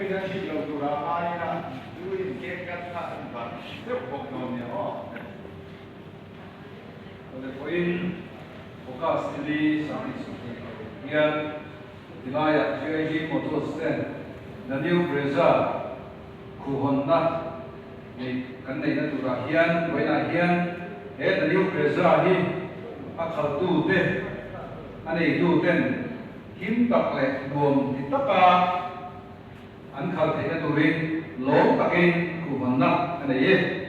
cái giá trị đầu tù là ai là chú ý kết cắt thắt và tiếp tục làm nhiều rồi vawiin focus đi sang hiện Hilaya G.I.G Motors ten the new BREZZA khuh ni kan nei na tura hian voina hian he the new BREZZA hi a khalhtu te anei tu ten him tak le nuam ti taka an khal the na turin lo takin khuh anei ye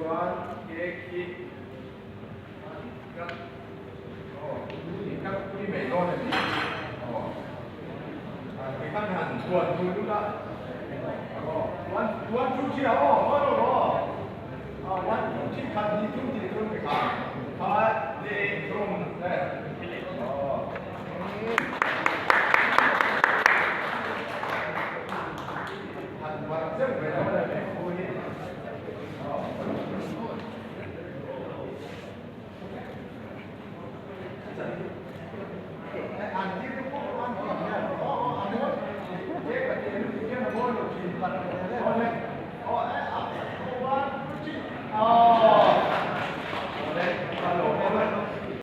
chuan cái cái mày con này cái khăn hẳn chuột thôi đúng không chuột chuột chút xíu rồi chuột chút xíu khăn đi chút thì không phải khăn đi không đấy hẳn chuột rất phải nói là phải vui anh chỉ có ăn còn nha anh muốn cái cái nó muốn được thì